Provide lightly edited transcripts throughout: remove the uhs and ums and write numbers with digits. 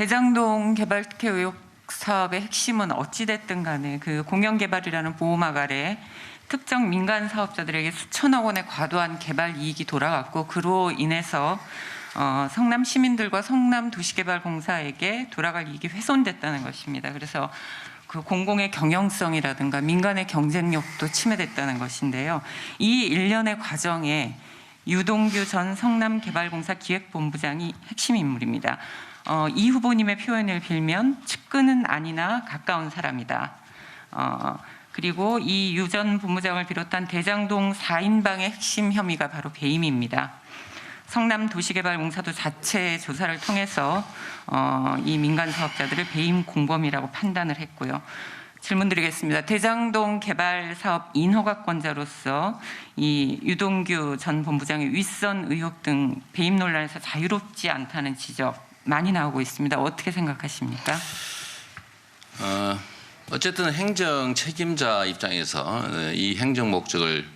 대장동 개발 특혜 의혹 사업의 핵심은 어찌됐든 간에 그 공영개발이라는 보호막 아래 특정 민간 사업자들에게 수천억 원의 과도한 개발 이익이 돌아갔고, 그로 인해서 성남 시민들과 성남도시개발공사에게 돌아갈 이익이 훼손됐다는 것입니다. 그래서 그 공공의 경영성이라든가 민간의 경쟁력도 침해됐다는 것인데요. 이 일련의 과정에 유동규 전 성남개발공사 기획본부장이 핵심 인물입니다. 이 후보님의 표현을 빌면 측근은 아니나 가까운 사람이다. 그리고 이 유 전 본부장을 비롯한 대장동 4인방의 핵심 혐의가 바로 배임입니다. 성남도시개발공사도 자체 조사를 통해서 이 민간 사업자들을 배임 공범이라고 판단을 했고요. 질문드리겠습니다. 대장동 개발 사업 인허가권자로서 이 유동규 전 본부장의 윗선 의혹 등 배임 논란에서 자유롭지 않다는 지적 많이 나오고 있습니다. 어떻게 생각하십니까? 어쨌든 행정 책임자 입장에서 이 행정 목적을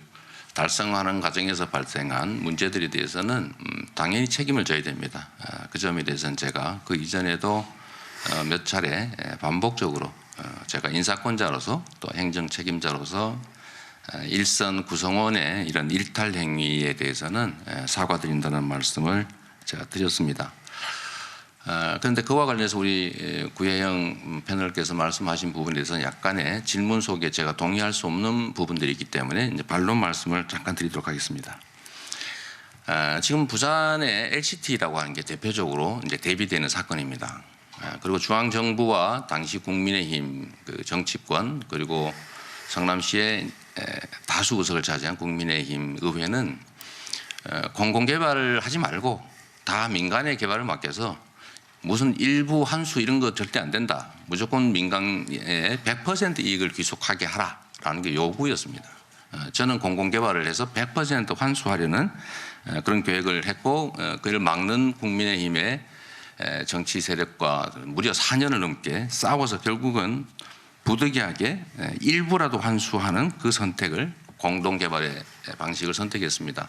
달성하는 과정에서 발생한 문제들에 대해서는 당연히 책임을 져야 됩니다. 그 점에 대해서는 제가 그 이전에도 몇 차례 반복적으로 제가 인사권자로서 또 행정 책임자로서 일선 구성원의 이런 일탈 행위에 대해서는 사과드린다는 말씀을 제가 드렸습니다. 그런데 그와 관련해서 우리 구혜영 패널께서 말씀하신 부분에 대해서는 약간의 질문 속에 제가 동의할 수 없는 부분들이 있기 때문에 이제 반론 말씀을 잠깐 드리도록 하겠습니다. 지금 부산의 LCT라고 하는 게 대표적으로 이제 대비되는 사건입니다. 그리고 중앙정부와 당시 국민의힘 그 정치권 그리고 성남시의 다수 의석을 차지한 국민의힘 의회는 공공개발을 하지 말고 다 민간의 개발을 맡겨서 무슨 일부 환수 이런 거 절대 안 된다. 무조건 민간에 100% 이익을 귀속하게 하라라는 게 요구였습니다. 저는 공공개발을 해서 100% 환수하려는 그런 계획을 했고, 그를 막는 국민의힘의 정치 세력과 무려 4년을 넘게 싸워서 결국은 부득이하게 일부라도 환수하는 그 선택을, 공동개발의 방식을 선택했습니다.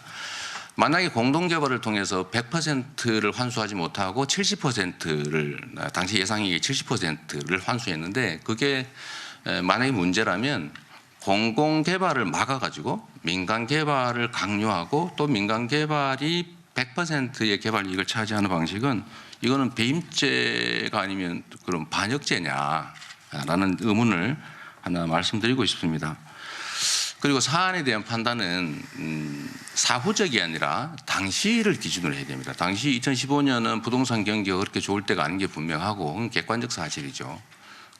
만약에 공동개발을 통해서 100%를 환수하지 못하고 70%를, 당시 예상이익의 70%를 환수했는데, 그게 만약에 문제라면 공공개발을 막아가지고 민간개발을 강요하고 또 민간개발이 100%의 개발 이익을 차지하는 방식은, 이거는 배임죄가 아니면 그럼 반역죄냐라는 의문을 하나 말씀드리고 싶습니다. 그리고 사안에 대한 판단은 사후적이 아니라 당시를 기준으로 해야 됩니다. 당시 2015년은 부동산 경기가 그렇게 좋을 때가 아닌 게 분명하고, 그건 객관적 사실이죠.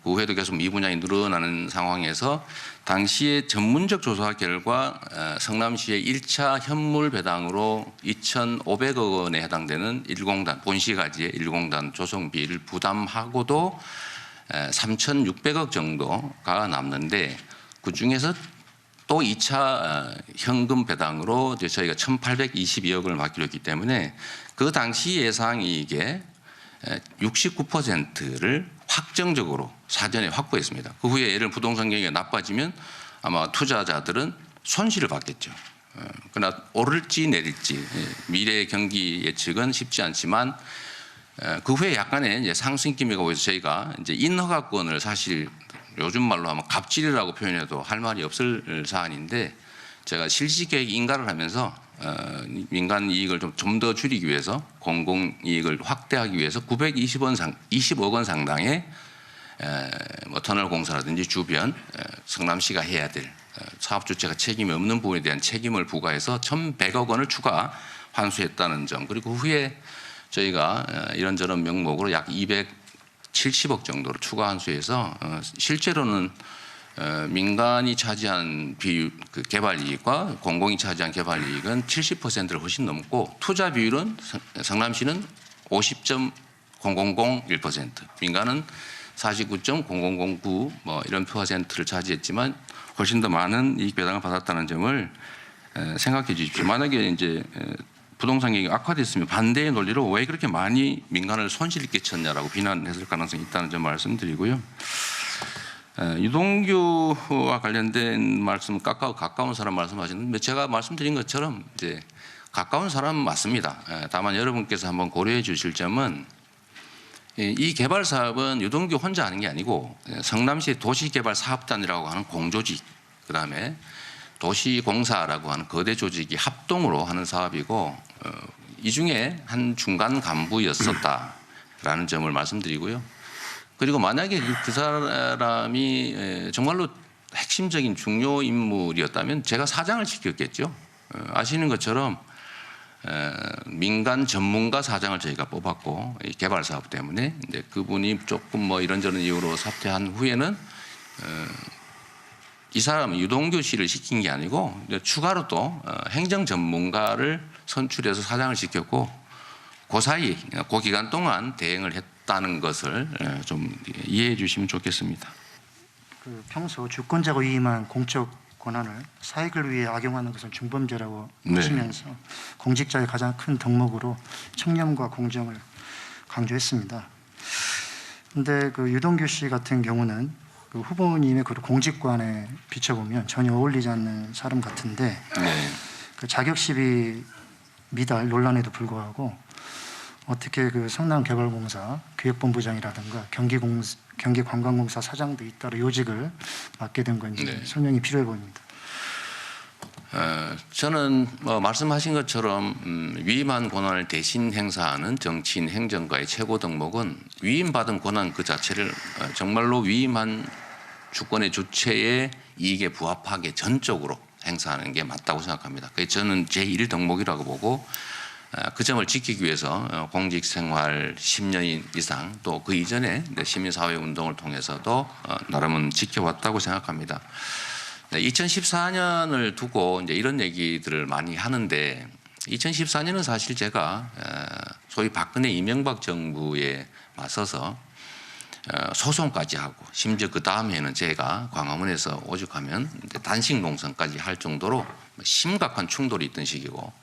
그 후에도 계속 미분양이 늘어나는 상황에서 당시의 전문적 조사 결과 성남시의 1차 현물 배당으로 2,500억 원에 해당되는 1공단, 본시가지의 1공단 조성비를 부담하고도 3,600억 정도가 남는데, 그중에서 또 2차 현금 배당으로 저희가 1,822억을 맡기로 했기 때문에 그 당시 예상이익의 69%를 확정적으로 사전에 확보했습니다. 그 후에 예를 부동산 경기가 나빠지면 아마 투자자들은 손실을 받겠죠. 그러나 오를지 내릴지 미래의 경기 예측은 쉽지 않지만, 그 후에 약간의 이제 상승 기미가 보여서 저희가 이제 인허가권을, 사실 요즘 말로 하면 갑질이라고 표현해도 할 말이 없을 사안인데, 제가 실시계획 인가를 하면서 민간 이익을 좀 더 줄이기 위해서 공공 이익을 확대하기 위해서 920억 원 상당의 뭐 터널 공사라든지 주변 성남시가 해야 될 사업 주체가 책임이 없는 부분에 대한 책임을 부과해서 1,100억 원을 추가 환수했다는 점, 그리고 후에 저희가 이런저런 명목으로 약 270억 정도로 추가 환수해서 실제로는 민간이 차지한 비율, 그 개발 이익과 공공이 차지한 개발 이익은 70%를 훨씬 넘고, 투자 비율은 성남시는 50.0001%, 민간은 49.0009 뭐 이런 퍼센트를 차지했지만 훨씬 더 많은 이익 배당을 받았다는 점을 생각해 주십시오. 만약에 이제 부동산 경기가 악화됐으면 반대의 논리로 왜 그렇게 많이 민간을 손실을 끼쳤냐라고 비난했을 가능성이 있다는 점 말씀드리고요. 유동규와 관련된 말씀, 가까운 사람 말씀하시는데, 제가 말씀드린 것처럼 이제 가까운 사람 맞습니다. 다만 여러분께서 한번 고려해 주실 점은, 이 개발 사업은 유동규 혼자 하는 게 아니고 성남시 도시개발사업단이라고 하는 공조직, 그다음에 도시공사라고 하는 거대 조직이 합동으로 하는 사업이고 이 중에 한 중간 간부였었다라는 점을 말씀드리고요. 그리고 만약에 그 사람이 정말로 핵심적인 중요 인물이었다면 제가 사장을 시켰겠죠. 아시는 것처럼 민간 전문가 사장을 저희가 뽑았고 이 개발 사업 때문에 이제 그분이 조금 뭐 이런저런 이유로 사퇴한 후에는 이 사람은 유동규 씨를 시킨 게 아니고 추가로 또 행정 전문가를 선출해서 사장을 시켰고 그 사이 그 기간 동안 대행을 했다는 것을 좀 이해해 주시면 좋겠습니다. 그 평소 주권자가 위임한 공적 권한을 사익을 위해 악용하는 것은 중범죄라고 네. 하시면서 공직자의 가장 큰 덕목으로 청렴과 공정을 강조했습니다. 그런데 그 유동규 씨 같은 경우는 그 후보님의 그 공직관에 비춰보면 전혀 어울리지 않는 사람 같은데 네. 그 자격 시비 미달 논란에도 불구하고 어떻게 그 성남개발공사 기획본부장이라든가 경기관광공사 사장도 잇따라 요직을 맡게 된 건지 네. 설명이 필요해 보입니다. 저는 말씀하신 것처럼 위임한 권한을 대신 행사하는 정치인 행정가의 최고 덕목은 위임받은 권한 그 자체를 정말로 위임한 주권의 주체의 이익에 부합하게 전적으로 행사하는 게 맞다고 생각합니다. 그게 저는 제1 덕목이라고 보고 그 점을 지키기 위해서 공직 생활 10년 이상 또 그 이전에 시민사회 운동을 통해서도 나름은 지켜왔다고 생각합니다. 2014년을 두고 이제 이런 얘기들을 많이 하는데 2014년은 사실 제가 소위 박근혜 이명박 정부에 맞서서 소송까지 하고 심지어 그 다음에는 제가 광화문에서 오죽하면 단식 농성까지 할 정도로 심각한 충돌이 있던 시기고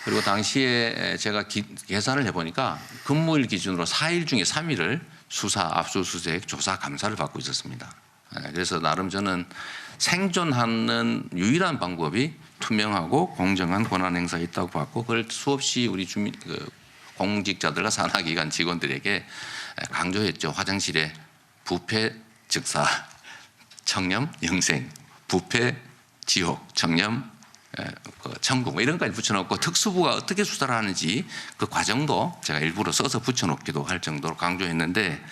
그리고 당시에 제가 계산을 해보니까 근무일 기준으로 4일 중에 3일을 수사, 압수수색, 조사, 감사를 받고 있었습니다. 그래서 나름 저는 생존하는 유일한 방법이 투명하고 공정한 권한 행사에 있다고 봤고 그걸 수없이 우리 주민 공직자들과 산하기관 직원들에게 강조했죠. 화장실에 부패 즉사, 청렴 영생, 부패 지옥, 청렴 천국 뭐 이런 것까지 붙여놓고 특수부가 어떻게 수사를 하는지 그 과정도 제가 일부러 써서 붙여놓기도 할 정도로 강조했는데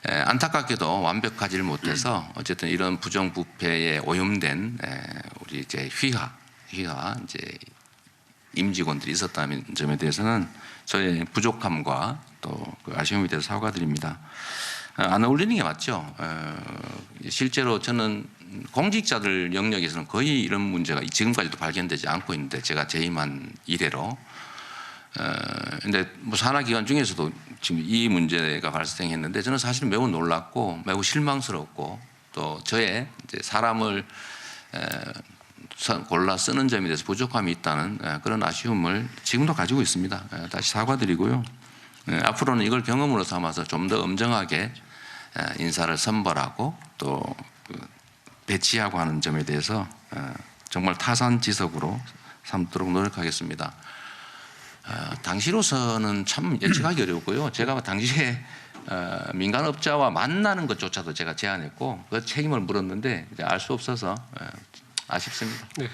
안타깝게도 완벽하지를 못해서 어쨌든 이런 부정부패에 오염된 우리 이제 휘하 이제 임직원들이 있었다는 점에 대해서는 저의 부족함과 또 그 아쉬움에 대해서 사과드립니다. 안 어울리는 게 맞죠. 실제로 저는 공직자들 영역에서는 거의 이런 문제가 지금까지도 발견되지 않고 있는데 제가 재임한 이래로 근데 뭐 산하기관 중에서도 지금 이 문제가 발생했는데 저는 사실 매우 놀랐고 매우 실망스럽고 또 저의 이제 사람을 골라 쓰는 점에 대해서 부족함이 있다는 그런 아쉬움을 지금도 가지고 있습니다. 다시 사과드리고요. 앞으로는 이걸 경험으로 삼아서 좀 더 엄정하게 인사를 선발하고 또 배치하고 하는 점에 대해서 정말 타산지석으로 삼도록 노력하겠습니다. 당시로서는 참 예측하기 어렵고요. 제가 당시에 민간업자와 만나는 것조차도 제가 제안했고 그 책임을 물었는데 알 수 없어서 아쉽습니다. 네.